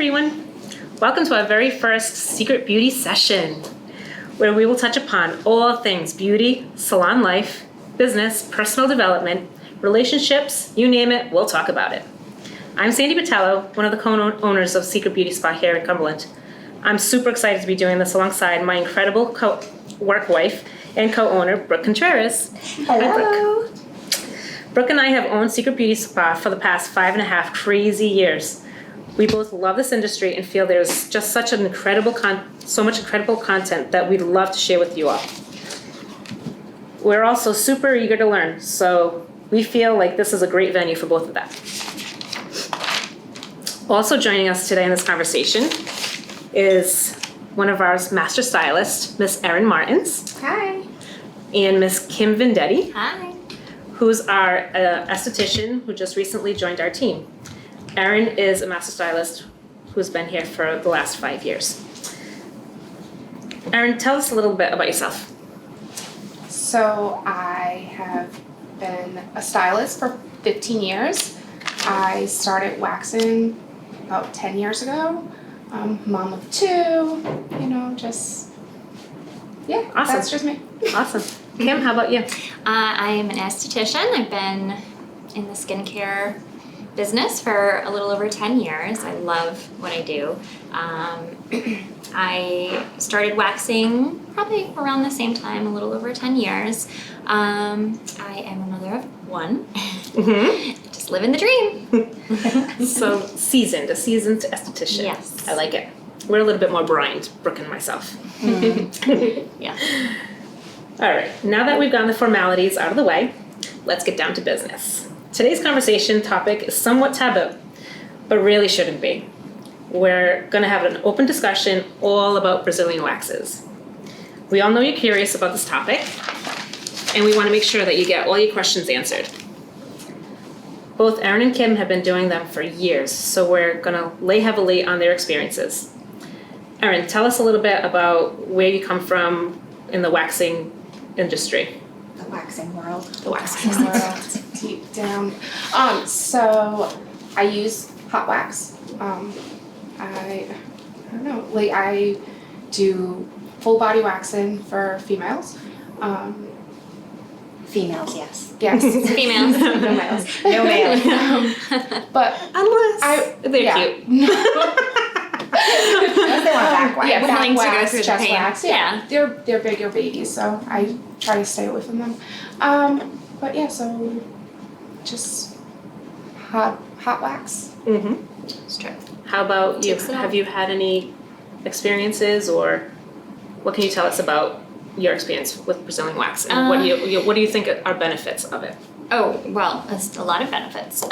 everyone. Welcome to our very first Secret Beauty session, where we will touch upon all things beauty, salon life, business, personal development, relationships, you name it, we'll talk about it. I'm Sandy Botello, one of the co-owners of Secret Beauty Spa here in Cumberland. I'm super excited to be doing this alongside my incredible work wife and co-owner, Brooke Contreras. Hello. Hi, Brooke. Brooke and I have owned Secret Beauty Spa for the past 5.5 crazy years. We both love this industry and feel there's just such an so much incredible content that we'd love to share with you all. We're also super eager to learn, so we feel like this is a great venue for both of that. Also joining us today in this conversation is one of our master stylists, Miss Erin Martins. Hi. And Miss Kim Vendetti. Hi. Who's our esthetician who just recently joined our team. Erin is a master stylist who's been here for the last 5 years. Erin, tell us a little bit about yourself. So I have been a stylist for 15 years. I started waxing about 10 years ago. Mom of 2, just, yeah, Awesome. That's just me. Awesome. Kim, how about you? I am an esthetician. I've been in the skincare business for a little over 10 years. I love what I do. I started waxing probably around the same time, a little over 10 years. I am a mother of 1. Mm-hmm. Just living the dream. So a seasoned esthetician. Yes. I like it. We're a little bit more brined, Brooke and myself. Yeah. All right, now that we've gotten the formalities out of the way, let's get down to business. Today's conversation topic is somewhat taboo, but really shouldn't be. We're gonna have an open discussion all about Brazilian waxes. We all know you're curious about this topic, and we wanna make sure that you get all your questions answered. Both Erin and Kim have been doing them for years, so we're gonna lay heavily on their experiences. Erin, tell us a little bit about where you come from in the waxing industry. The waxing world. The waxing World deep down. So I use hot wax. I don't know, like I do full body waxing for females. Females, yes. Yes. Females. No males. No male. But Unless they're cute. Unless they want back wax. Yeah, back Willing to go wax, through the chest pain. wax. Yeah. They're bigger babies, so I try to stay away from them. But yeah, so just hot wax. Mm-hmm. It's true. How about you? Takes it Have off. you had any experiences, or what can you tell us about your experience with Brazilian wax? And what do you think are benefits of it? Oh, well, there's a lot of benefits.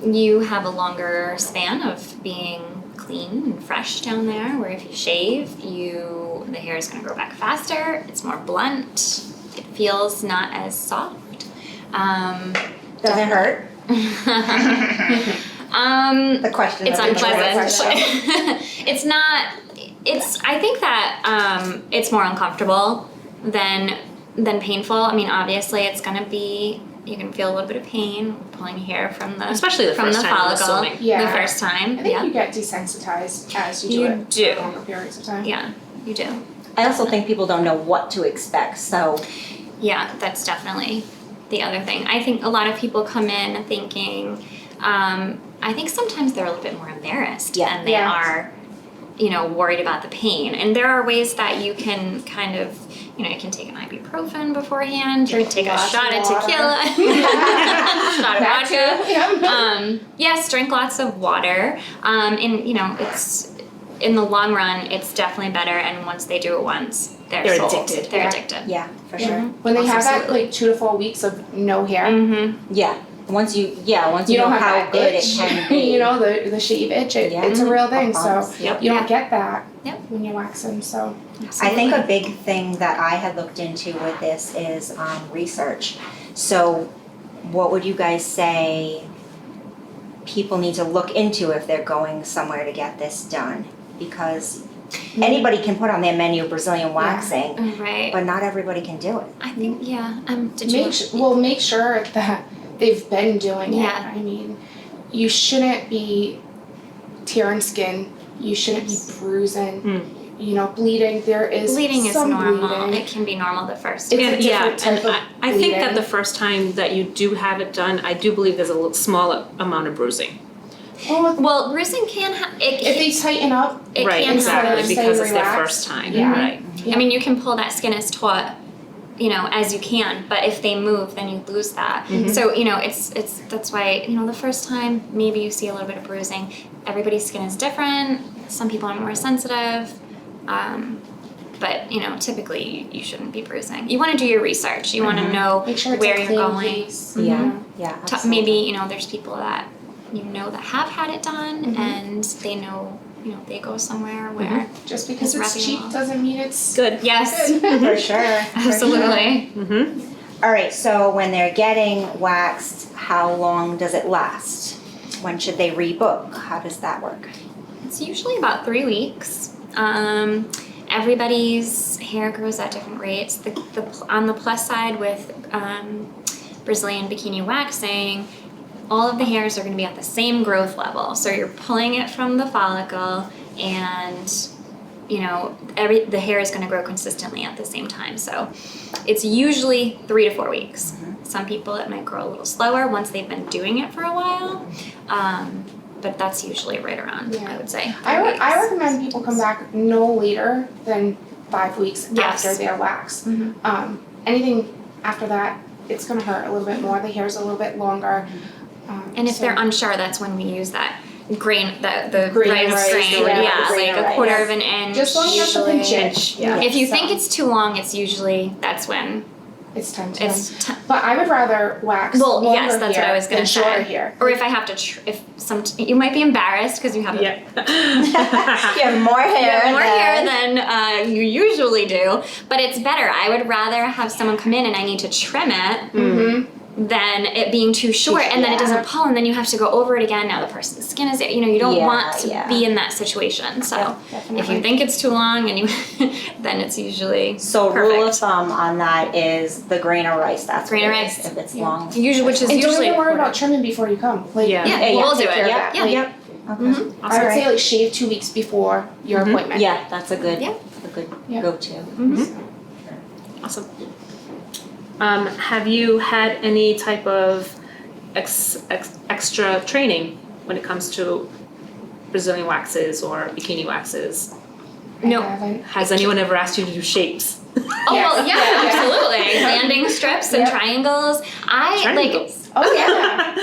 You have a longer span of being clean and fresh down there, where if you shave, the hair is going to grow back faster, it's more blunt, it feels not as soft. Does it hurt? The question. It's of the unpleasant. day. I think that it's more uncomfortable than painful. I mean, obviously it's going to be, you can feel a little bit of pain pulling hair from the Especially the first time, I'm follicle. assuming. Yeah. The first time. I think Yeah. you get desensitized as you do You it do. for longer periods of time. Yeah, you do. I also think people don't know what to expect, so Yeah, that's definitely the other thing. I think a lot of people come in thinking, I think sometimes they're a little bit more embarrassed than they Yeah. are, worried about the pain. And there are ways that you can kind of, you can take an ibuprofen beforehand, you can take a lots shot of of tequila, shot of That vodka. too, yeah. Yes, drink lots of water. And it's, in the long run, it's definitely better. And once they do it once, they're sold. addicted. They're Yeah. addicted. yeah, for sure. When they have that Absolutely. like 2 to 4 weeks of no hair, Mm-hmm. Yeah. Once you you know don't have how that good itch. it can be. the shave itch. Yeah. It's a real thing. So Bumps. Yep. you don't Yeah. get that Yep. when you're waxing. So I think a big thing that I had looked into with this is research. So what would you guys say people need to look into if they're going somewhere to get this done? Because anybody can put on their menu Brazilian waxing, Right. but not everybody can do it. I think, yeah. Did you? make sure that they've been doing Yeah. it. I mean, you shouldn't be tearing skin. You shouldn't be bruising. You know, bleeding. There is Bleeding is some normal. bleeding. It can be normal the first It's time. a different type of I think that bleeding. the first time that you do have it done, I do believe there's a little small amount of bruising. Well, bruising can If they tighten up, it Right, can instead of exactly, staying because it's their relaxed. first time, Yeah. right? Yeah. I mean, you can pull that skin as taut, you know, as you can, but if they move, then you lose that. So, you know, it's that's why, you know, the first time maybe you see a little bit of bruising. Everybody's skin is different. Some people are more sensitive. But, you know, typically you shouldn't be bruising. You want to do your research. You want to know Make sure it's where a you're clean going. place. Yeah, yeah, Maybe, absolutely. you know, there's people that you know that have had it done and they know, you know, they go somewhere where Just because It's it's wrapping cheap up. doesn't mean it's Good. yes, good. For sure. absolutely. Mm-hmm. All right, so when they're getting waxed, how long does it last? When should they rebook? How does that work? It's usually about 3 weeks. Everybody's hair grows at different rates. On the plus side with Brazilian bikini waxing, all of the hairs are going to be at the same growth level. So you're pulling it from the follicle, and you know the hair is going to grow consistently at the same time. So it's usually 3 to 4 weeks. Some people it might grow a little slower once they've been doing it for a while. But that's usually right around, I would say. 3 I weeks. recommend people come back no later than 5 weeks Yes. after their wax. Mhm. Anything after that, it's gonna hurt a little bit more. The hair's a little bit longer. And if so- they're unsure, that's when we use that grain, the Grain rice rice, grain, yeah, yeah, the grain like a rice. quarter of an inch. just long enough to usually. pinch it. Yeah. If you So think it's too long, it's usually that's when it's time to. it's. But I would rather wax Well, longer yes, that's hair what I was gonna than shorter say. hair. Or if I have to, you might be embarrassed because you have Yeah. You have more hair. more hair than you usually do, but it's better. I would rather have someone come in and I need to trim it Mm-hmm. than it being too short and then it Yeah. doesn't pull and then you have to go over it again. Now the person's skin is, you know, you don't Yeah, want to yeah. be in that situation. So if Definitely. you think it's too long and you, then it's usually So perfect. rule of thumb on that is the grain of rice. That's Grain what of it rice. is. If it's Yeah. long, Usually, which is And don't usually even a worry quarter. about trimming before you come. Like, Yeah. Yeah, we'll do take it. care of Yeah, that. yeah. Like, Yep. Okay. Mhm. I would say like shave 2 weeks before your appointment. Yeah, that's a good, Yeah. Yeah. go-to. Awesome. Have you had any type of extra training when it comes to Brazilian waxes or bikini waxes? No. I haven't. Has anyone ever asked you to do shapes? Oh Yes. well, yeah, Yeah. absolutely. Landing strips and Yep. triangles. Triangles. Oh yeah.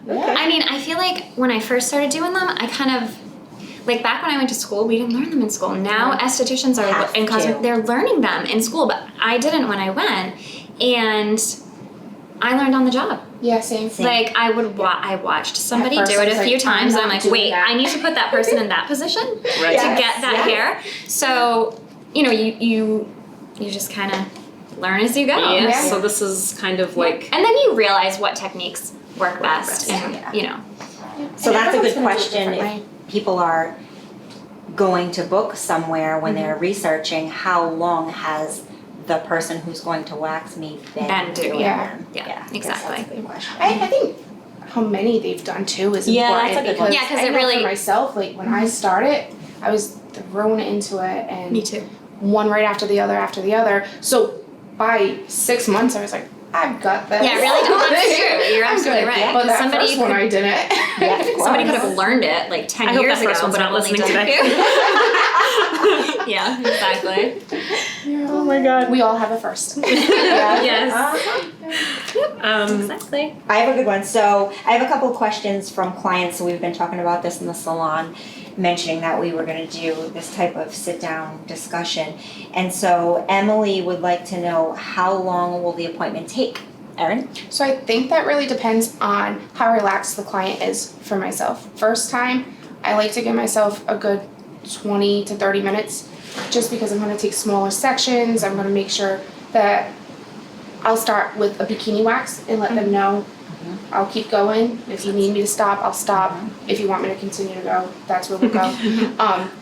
Yeah. I mean, I feel like when I first started doing them, I kind of like back when I went to school, we didn't learn them in school. Now estheticians are Have and cosmetic, to. they're learning them in school, but I didn't when I went, and I learned on the job. Yeah, same. Same. Like I would, I watched somebody first do I it was a few like, I'm times, and I'm not like, doing wait, that. I need to put that person in that position Right. to Yes. get that Yeah. hair. So you know, you just kind of learn as you go. Yeah. Yeah. So this is kind of like And then you realize what techniques work best, best. and Yeah. you know. So And that's a everyone's good gonna do it question. differently. If people are going to book somewhere when Mm-hmm. they're researching, how long has the person who's going to wax me been Been doing doing it. them? Yeah, I guess exactly. that's a good question. I think how many they've done too is Yeah, important that's a good because one. Yeah, 'cause I it know really- for myself, like when I started, I was thrown into it and too. one right after the other. So by 6 months, I was like, I've got this. Yeah, really. That's true. You're I'm absolutely good. right. But 'Cause that somebody first one, could- I didn't. Yeah, of Somebody course. could have learned it like 10 I hope years that first ago, one's but not only listening done today. Yeah, exactly. oh my god. We all have a first. Yes. Uh-huh. Exactly. I have a good one. So I have a couple of questions from clients. So we've been talking about this in the salon, mentioning that we were going to do this type of sit-down discussion. And so Emily would like to know, how long will the appointment take? Erin? So I think that really depends on how relaxed the client is for myself. First time, I like to give myself a good 20 to 30 minutes just because I'm going to take smaller sections. I'm going to make sure that I'll start with a bikini wax and let them know I'll keep going. If you need me to stop, I'll stop. If you want me to continue to go, that's where we'll go.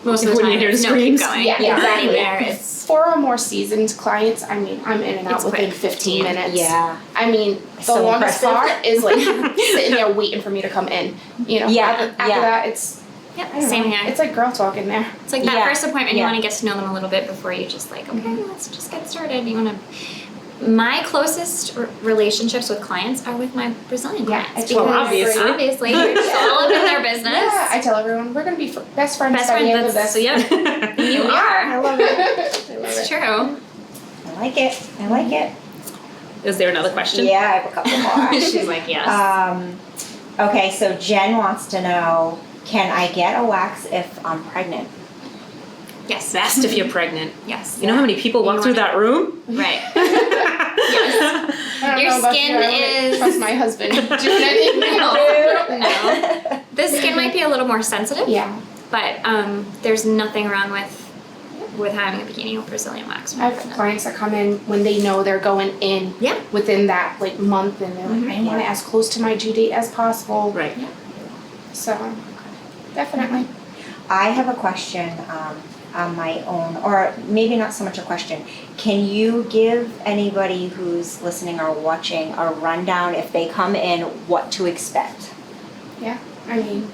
Most of the When you time, hear it's the no, keep screams. going. Yeah, You're exactly. already there. It's For our more seasoned clients, I mean, I'm in and out It's within quick. 15 minutes. Yeah. I mean, the So longest impressive. part is like sitting there waiting for me to come in. You know, Yeah, after yeah. that, it's Yep, I don't same know. here. It's like girl talk in there. It's like that Yeah, first appointment, you yeah. want to get to know them a little bit before you just like, okay, let's just get started. You want to. My closest relationships with clients are with my Brazilian Yeah, clients. I totally because agree. obviously, it's all up in their business. Yeah, I tell everyone we're gonna be best friends Best by the friend, end of that's, this. yep, you I are. love it. I love It's it. true. I like it. I like it. Is there another question? Yeah, I have a couple more. She's like, yes. Okay, so Jen wants to know, can I get a wax if I'm pregnant? Yes. Best if you're pregnant. Yes. You know how many people walk You through wanna- that room? Right. I don't Your know about skin you, I wouldn't is- trust my husband doing anything. No. The skin might be a little more sensitive. Yeah, But there's nothing wrong with having a bikini or Brazilian wax. when I you're have pregnant. clients that come in when they know they're going in Yeah. within that like month, and they're like, I want it as close to my due date as possible. Right. So, definitely. I have a question on my own, or maybe not so much a question. Can you give anybody who's listening or watching a rundown if they come in what to expect? I mean,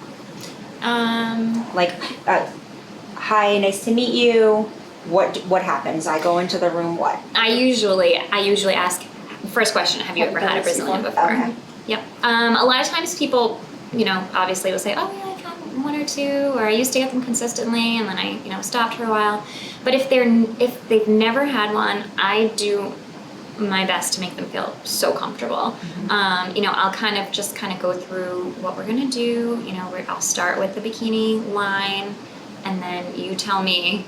Like, hi, nice to meet you. What happens? I go into the room. What? I usually ask first question, have you ever had a Brazilian before? Okay. Yep. A lot of times people, obviously will say, oh yeah, I've had one or two, or I used to get them consistently, and then I, stopped for a while. But if they've never had one, I do my best to make them feel so comfortable. I'll kind of go through what we're gonna do. I'll start with the bikini line, and then you tell me,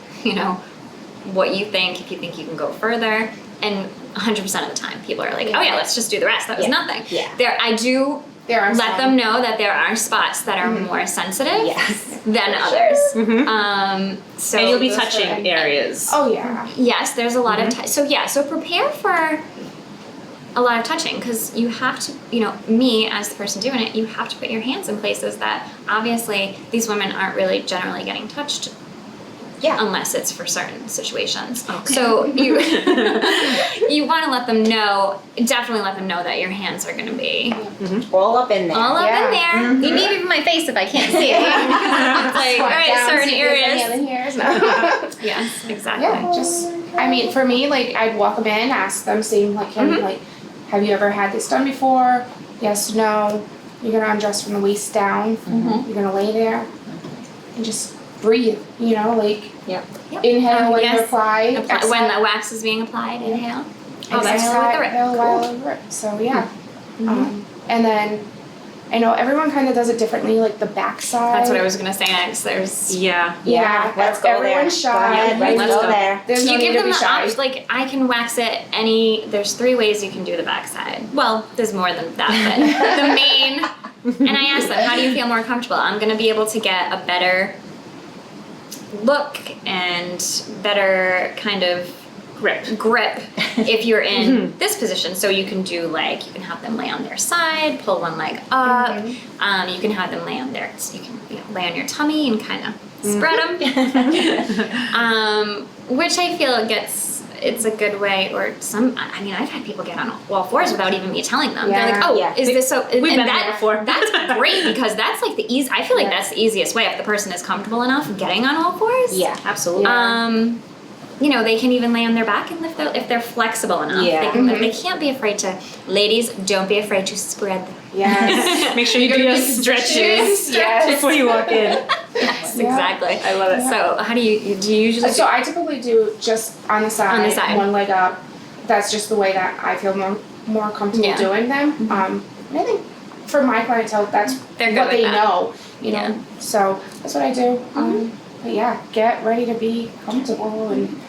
what you think, if you think you can go further. And 100% of the time, people are like, oh yeah, let's just do the rest. That was nothing. Yeah. I do there are let some. them know that there are spots that are more sensitive Yes. than others. Mhm. So And you'll be those are touching any- areas. Oh yeah. yes, there's a lot of so prepare for a lot of touching, because you have to, me as the person doing it, you have to put your hands in places that obviously these women aren't really generally getting touched Yeah. unless it's for certain situations. Okay. So you you want to let them know, definitely let them know that your hands are going to be All up in there. all up Yeah. in there. Mhm. You need even my face if I can't see it. It's like, all Squat right, down, certain see if there's any areas. other hairs. No. Yes, exactly. Yeah, for me, like, I'd walk them in, ask them, same like him, Mhm. like, have you ever had this done before? Yes, no. You're gonna undress from the waist down. Mhm. You're gonna lay there and just breathe, like, Yep. inhale when Yes. you apply, When the wax is being applied, inhale. Oh, that's exhale with the rip. exhale while Cool. over it. So, yeah. Mhm. And then, I know everyone kind of does it differently, like the backside. That's what I was going to say next. There's Yeah. Yeah, Let's go there. everyone's shy. Go ahead, let's Let's go go. there. There's no you need give to them be the shy. option, like I can wax it there's 3 ways you can do the backside. Well, there's more than that, but the main, and I ask them, how do you feel more comfortable? I'm gonna be able to get a better look and better kind of grip if you're in this position. So you can do you can have them lay on their side, pull one leg up. You can have them lay on you can lay on your tummy and kind of spread them. Which I feel it's a good way, or I've had people get on all fours without even me telling them. They're like, Yeah. oh, Yeah. is this so? We've and been that, there before. That's great, because that's like the easy. I feel like Yeah. that's the easiest way if the person is comfortable enough getting on all fours. Yeah. Absolutely. They can even lay on their back, and if they're flexible enough, Yeah. they can't be afraid to. Ladies, don't be afraid to spread them. Yes. Make sure you do your stretches Yes. before you walk in. Yes, Yeah. exactly. I love it. So, how do you usually? So I typically do just on the side, On the side. one leg up. That's just the way that I feel more comfortable Yeah. doing them. And I think for my clientele, that's They're good what with they that. know. Yeah. So that's what I do. But yeah, get ready to be comfortable and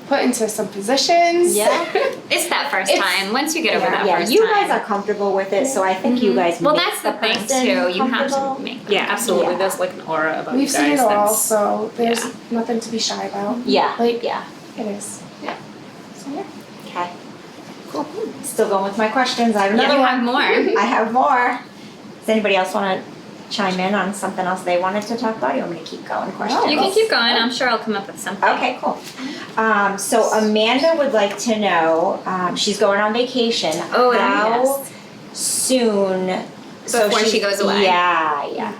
put into some positions. Yeah. It's that first It's- time. Once you get over yeah. that Yeah, first you time. guys are comfortable with it, so I think you guys Well, make that's the thing person too. You have comfortable. to make. Yeah, absolutely. Yeah. There's like an aura about We've you guys. seen it all, that's- so there's Yeah. nothing to be shy about. Yeah, Like- yeah. It is. Yeah. So yeah. Okay. Cool. Still going with my questions. I have Yeah, another you one. have more. I have more. Does anybody else want to chime in on something else they wanted to talk about? Or you want me to keep going? Questions. You can keep going. I'm sure I'll come up with something. Okay, cool. So Amanda would like to know, she's going on vacation. Oh, How soon? Before she goes away. Yeah, yeah.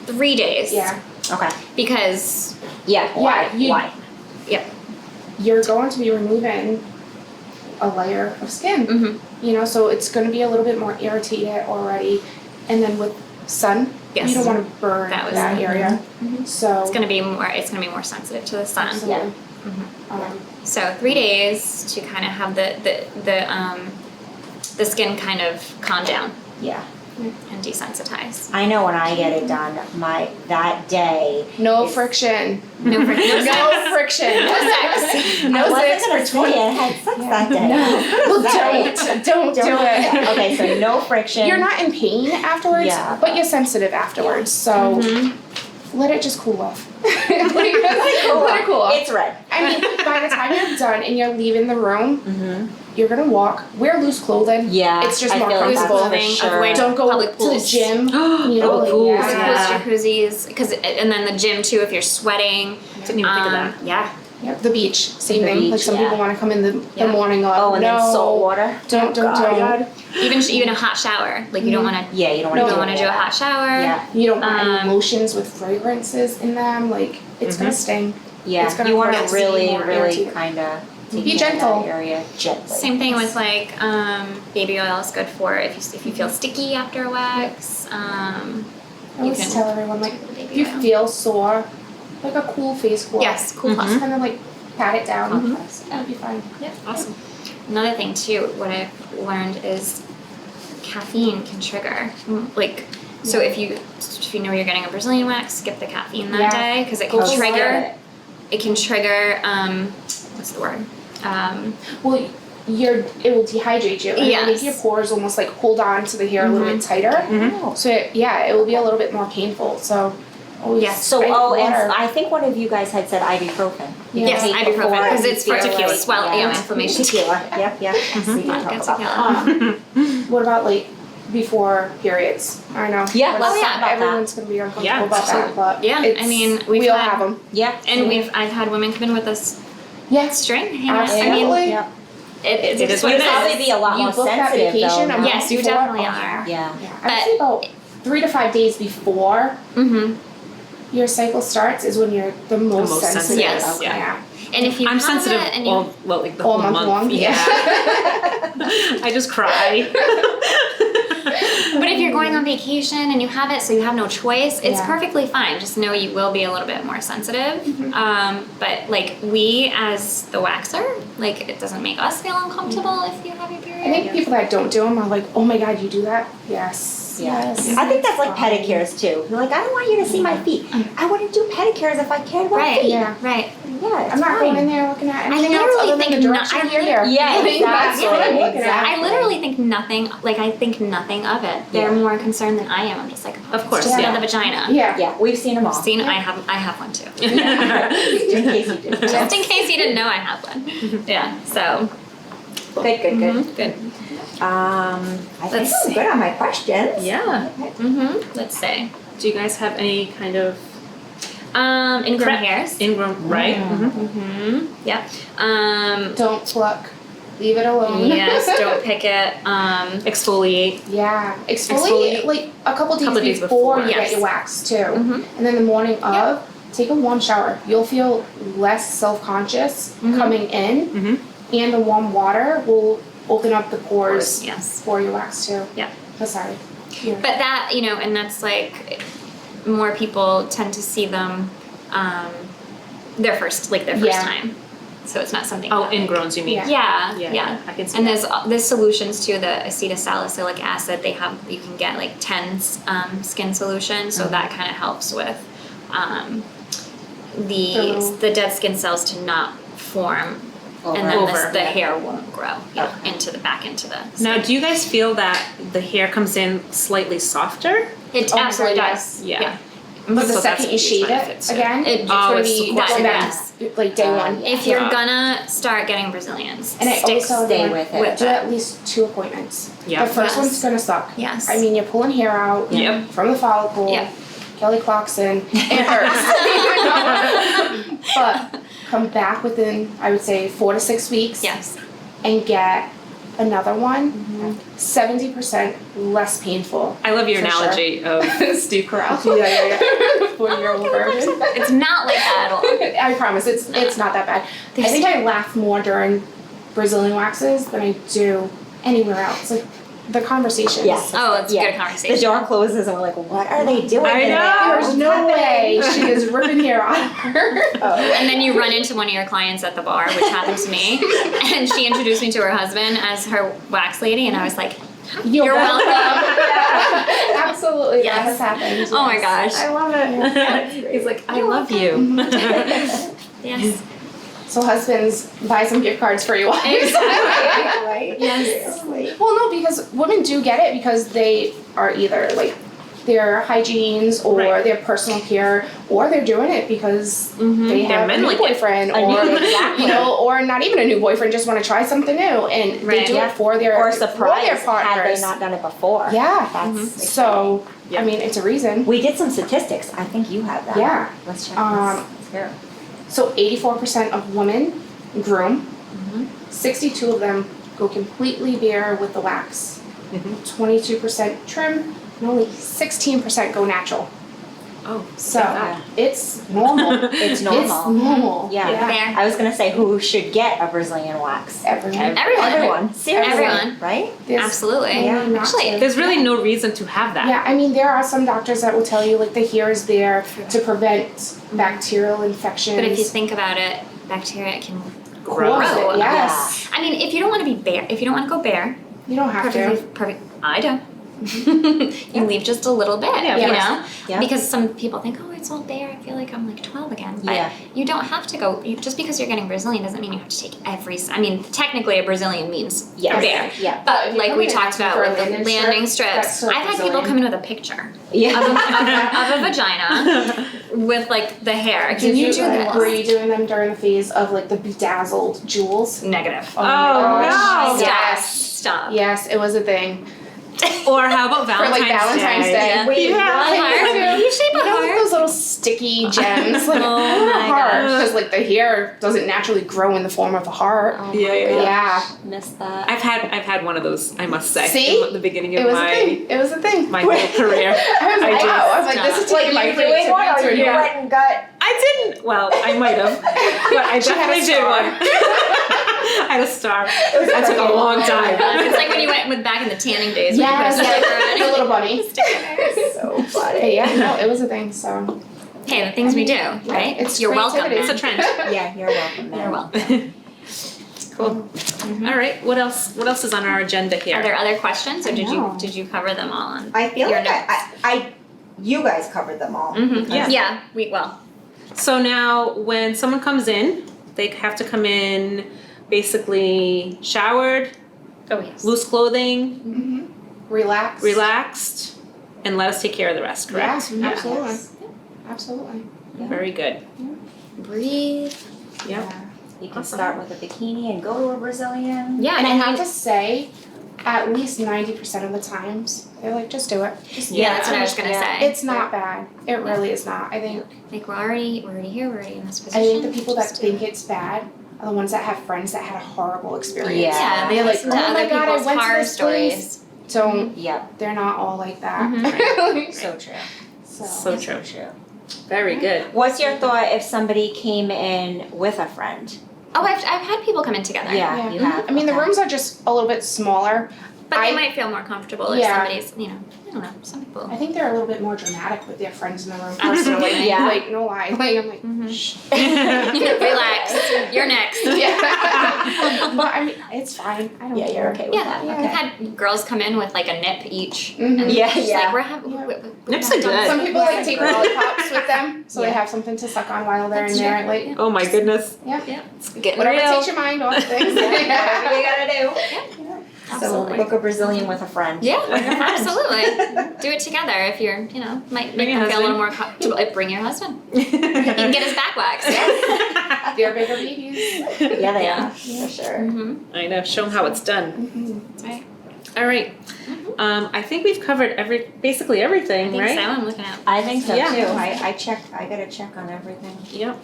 3 days. Yeah. Okay. because Yeah. Why? you- Why? You're going to be removing a layer of skin. mhm, You know, so it's going to be a little bit more irritated already, and then with sun, yes, you don't want to burn That that, was- area. So it's gonna be more sensitive to the sun. absolutely. Mhm. So So 3 days to kind of have the skin kind of calm down Yeah. and desensitize. I know when I get it done, that day. no It's- friction. No friction. No friction. No sex. I No wasn't sex gonna for say 20. I had sex that day. No. Well, Say. don't do it. Okay, so no friction. You're not in pain afterwards, Yeah. but you're sensitive afterwards. So Mhm. let it just cool off. Let it cool off. It's red. I mean, by the time you're done and you're leaving the room, Mm-hmm. you're gonna walk. Wear loose clothing. Yeah. It's just I more feel like that's comfortable. for Clothing, sure. avoid Don't go public to the pools. gym. You know, Public like, pools, Public yeah. pools, jacuzzis, and then the gym too if you're sweating. Didn't even think of that. Yeah. Yep, the beach, same The thing. beach, Like some yeah. people want to come in the Yeah. morning of. Oh, and no, then salt water. Don't. Even a hot shower. Like you don't want to. Yeah, you don't want You to don't want to do a hot shower. Yeah. You don't want any Um, lotions with fragrances in them. Like it's gonna sting. Yeah. It's gonna You want cause it to to be really, more really irritated. kind of take Be care of gentle. that area gently. Same thing with like baby oil is good for if you feel sticky after a wax. I You always can tell everyone like do the if baby you oil. feel sore, like a cool face cloth. Yes, cool Mhm. cloth. Just kind of like pat it down. Mhm. That'll be fine. Yeah. Awesome. Another thing too, what I've learned is caffeine can trigger. Like, so if you know you're getting a Brazilian wax, skip the caffeine that Yeah. day because it Go can slow. trigger. It can trigger. What's the word? Well, it will dehydrate you and it'll Yes. make your pores almost like hold on to the hair a little bit tighter. Oh. So it will be a little bit more painful. So always Yes. So, drink and water. I think one of you guys had said ibuprofen. You Yes, take ibuprofen, before 'cause you it's for feel tequila. like- swell- yeah. inflammation. Tequila. Yep. We did Vodka, talk about tequila. that. What about like before periods? I know. Yeah, But let's talk about that. everyone's gonna be uncomfortable Yeah, about that, but Yeah, I it's- mean, we've we all had- have them. Yeah. And I've had women come in with this Yes. string hanging out. I Absolutely. mean, Yep. it is what it what is. Probably be a lot You more book that sensitive vacation though. a no? month Yes, you before? definitely Oh, are. Yeah. I'd say about 3 to 5 days before Mm-hmm. your cycle starts is when you're the most, most sensitive. sensitive, Yes. yeah. And if you I'm have sensitive it and you like the All whole month month. long. Yeah. I just cry. But if you're going on vacation and you have it, so you have no choice, it's Yeah. perfectly fine. Just know you will be a little bit more sensitive. But like we, as the waxer, like it doesn't make us feel uncomfortable if you have your period. I think people that don't do them are like, oh my god, you do that? Yes. Yeah. Yes. I think that's like Fine. pedicures too. You're like, I don't want you to see my feet. I wouldn't do pedicures if I cared about right, feet. Yeah. right. Yeah, it's I'm not fine. going in there looking at I anything else literally other than think the not- direction I of your literally- hair. Yeah, Like, that's what I'm looking at. I literally think nothing. Like I think nothing of it. They're Yeah. more concerned than I am. I'm just like, oh, Of it's course, just yeah. another vagina. Yeah. Yeah, we've seen them all. Seen, I have one too. Just in case you did. Just in case you didn't know I have one. Yeah. So Good, good, good. good. I think Let's I'm see. good on my questions. Yeah. Let's say Do you guys have any kind of ingrown Prep. hairs. ingrown, right? Mm. Mhm. Yep. Don't pluck. Leave it alone. Yes. Don't pick it. Exfoliate. Yeah. Exfoliate Exfoliate. like a couple days, Couple days before you before. get your wax too. Mhm. And then the morning of, take a warm shower. You'll feel less self-conscious coming in. Mhm. And the warm water will open up the pores Yes. for your wax too. Yeah. Oh, sorry. Yeah. But that and that's like more people tend to see them their first Yeah. time. So it's not something. Oh, that- ingrowns, you mean? Yeah. Yeah. I can see And that. there's solutions too. The acetylsalicylic acid. You can get like 10 skin solution, so that kind of helps with little- the dead skin cells to not form, Over. and then Over. the hair won't grow Okay. into the Now, do you guys feel that the hair comes in slightly softer? It Oh my absolutely God, does. Yeah. But the So that's second a you huge shave benefit, it too. again, It- it's Oh, gonna it's be that- going back yes. like day one. If Yeah. you're gonna start getting Brazilians, And I stick always tell Stay everyone, with it. with do it. at least 2 appointments. Yeah. The first Yes. one's gonna suck. Yes. I mean, you're pulling hair out Yep. from the follicle. Yep. Kelly Clarkson. It hurts. But come back within, I would say, 4 to 6 weeks Yes. and get another one, 70% less painful. I love your For sure. analogy of Steve Carell. yeah. 4-year-old version. It's not like that at all. I promise, it's not that bad. I think I laugh more during Brazilian waxes than I do anywhere else. Like the conversations. Yes. Oh, it's a Yeah. good The conversation. door closes and we're like, what are they doing I in know. there? There's no way she is ripping hair out of her. And then you run into one of your clients at the bar, which happened to me, and she introduced me to her husband as her wax lady, and I was like, "You're welcome." Absolutely, Yes. that has happened. Oh my yes. gosh. I love it. He's like, I love you. Yes. So husbands, buy some gift cards for your wives. Right? Yes. Well, no, because women do get it because they are either like their hygienes or Right. their personal care, or they're doing it because they Their have a men new like it. boyfriend, A new- or exactly. you know, or not even a new boyfriend, just want to try something new, and they Right. do Yeah. it for their Or for their surprise had partners. they not done it before. Yeah. That's So Yeah. I mean, it's a reason. We did some statistics. I think you have that. Yeah. Let's check Um, this. Let's hear it. So 84% of women groom. Mm-hmm. 62 of them go completely bare with the wax. 22% trim, and only 16% go natural. Oh, So Yeah. it's normal. It's normal. It's normal. Yeah. There. I was gonna say who should get a Brazilian wax? Everyone. Everyone. Everyone. Seriously. Everyone. Right? There's Absolutely. Yeah. only not Actually, to. there's really no reason to have that. Yeah, I mean, there are some doctors that will tell you like the hair is there to prevent bacterial infections. But if you think about it, bacteria can Grow. Cause it, yes. I mean, if you don't want to be bare, if you don't want to go bare, You don't have to. perfect. I do. You leave just a little bit, Yeah, you of know? Yeah. Because some people think, oh, it's all bare. I feel like I'm like 12 again. But Yeah. you don't have to go. Just because you're getting Brazilian doesn't mean you have to take every. I mean, technically, a Brazilian means Yes. bare. Yeah. But if you like come we in talked asking about for a with the linen strip, landing that's strips, still I've had people Brazilian. come in with a picture Yeah. of a vagina with like the hair. Can Did you do like, were this? you doing them during the phase of like the bedazzled jewels? Negative. Oh, my no. gosh. Stop. Yes. Stop. Yes, it was a thing. Or how about Valentine's, like Valentine's Day. Yeah. Wait, Yeah. Heart. You shape a You know, like heart. those little sticky gems, like Oh a my heart, gosh. because like the hair doesn't naturally grow in the form of a heart. Oh Yeah, my yeah, gosh. yeah. Missed that. I've had one of those, I must say. See? At the beginning It of was a thing. It was a thing. my whole career. I was like, I wow. I was like, this is Like taking my you break doing to one or be to you yeah. went and got I didn't, well, I might have, but I She had a definitely did star. one. I had a star. That took a long time. It's like when you went with back in the tanning days. Yes, when you put a sticker like on the it. little bunny. so But funny. yeah, no, it was a thing. So Hey, the things we do, right? it's You're welcome. creativity. It's a trend. Yeah, you're welcome. Man. You're welcome. Cool. All right, what else is on our agenda here? Are there other questions, or did you No. cover them all on? I feel Your like I you guys covered them all. Mhm. Yeah. Yeah. We well. So now when someone comes in, they have to come in basically showered, Oh yes. loose clothing, Mhm. Relax. relaxed, and let us take care of the rest, correct? Yeah, absolutely. Yes. Absolutely. Very good. Breathe. Yep. You can Awesome. start with a bikini and go to a Brazilian. Yeah, And I and have to say, at least 90% of the times, they're like, just do it. Just do Yeah, it. that's what I was gonna Yeah. say. It's not bad. It really is not. I think Like we're already here. We're already in this I position. think the people that Just do think it's bad are the ones that have friends that had a horrible experience. Yeah. Yeah, they They're like, listen to "Oh my other God, I people's went to horror this place." stories. Don't. Yep. They're not all like that. Mhm. So true. So true. true. Very good. What's your thought if somebody came in with a friend? Oh, I've had people come in together. Yeah, Yeah. you have. I mean, the okay. rooms are just a little bit smaller. But they I- might feel more comfortable if Yeah. somebody's, I don't know, some people. I think they're a little bit more dramatic with their friends in the room. Personally, Yeah. like no lie, like I'm like, Mhm. shh. Relax. You're next. Yeah. But I mean, it's fine. I don't Yeah, care. you're okay with Yeah, that. yeah. We've Okay. had girls come in with like a nip each. Mhm. And Yeah, just yeah. like we're having. Yeah. Nips are good. Some people like Yeah. take lollipops with them, so Yeah. they have something to suck on while they're That's in there. true. Like, Yeah. Oh my goodness. yeah, Getting whatever real. takes your mind off things. Whatever you gotta do. So Absolutely. book a Brazilian with a friend. Yeah, absolutely. Do it together if you're, might Bring make your them feel a little husband. more comfortable. Bring your husband. He can get his back waxed. They're bigger babies. Yeah, they Yeah. are. For sure. Mm-hmm. I know. Show them how it's done. Mhm. That's right. All right. I think we've covered everything, I think right? so. I'm looking at. I think so Yeah. too. I gotta check on everything. Yep.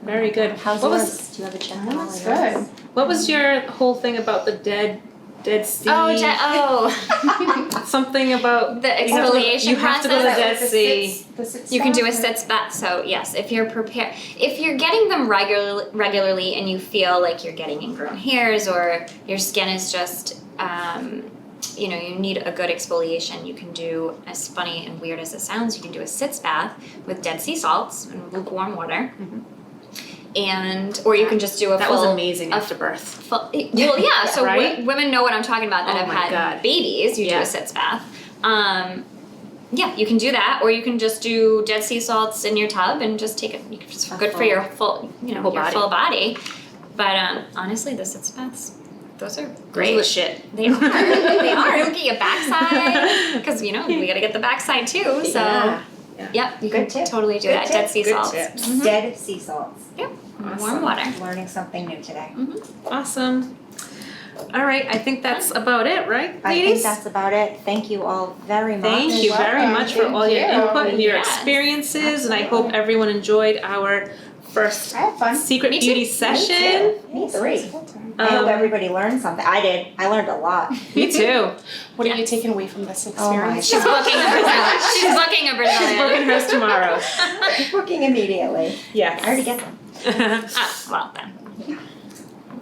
Very good. How's What yours? was Do you have a check on Oh, all that's of yours? good. what was your whole thing about the dead Dead Sea. Something about The you have to go- exfoliation you have to go to the process. Dead Sea. You can do a sitz bath. So yes, if you're getting them regularly and you feel like you're getting ingrown hairs or your skin is just, you need a good exfoliation, you can do, as funny and weird as it sounds, you can do a sitz bath with Dead Sea salts and lukewarm water. Or you can just do a That full. was amazing after birth. Well, yeah. So Right? women know what I'm talking about that Oh have my had God. babies. You do Yeah. a sitz bath. Yeah, you can do that, or you can just do Dead Sea salts in your tub and just take it. It's good for your full, Whole your body. full body. But honestly, the sitz baths, those are Great great. shit. They are. They are. Don't get your backside because we gotta get the backside too. So Yeah. yep, you Good can tip. totally do Good that. tip. Dead Sea Good salts. tips. Mhm. Dead sea salts. Yep. Awesome. Warm water. Learning something new today. Awesome. All right, I think that's about it, right, I think ladies? that's about it. Thank you all very much. Thank you very welcome. much for Thank all your you. input and your Yes. experiences, and I hope Absolutely. everyone enjoyed our first I had fun. secret Me too. beauty Me session. Me three. It was a good time. I hope Um, everybody learned something. I did. I learned a lot. Me too. What are you taking away from this Oh my experience? She's booking a Brazilian. She's booking a She's Brazilian. booking hers tomorrow. Booking immediately. Yes. I already get them. Well then.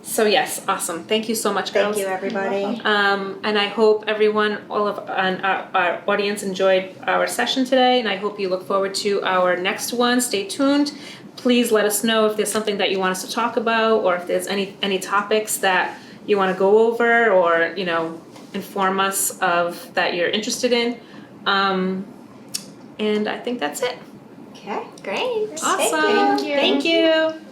So yes, awesome. Thank you so much, girls. Thank you, everybody. And I hope everyone, all of our audience enjoyed our session today, and I hope you look forward to our next one. Stay tuned. Please let us know if there's something that you want us to talk about, or if there's any topics that you want to go over, or inform us of that you're interested in. And I think that's it. Okay. Great. Awesome. Thank you. Thank you.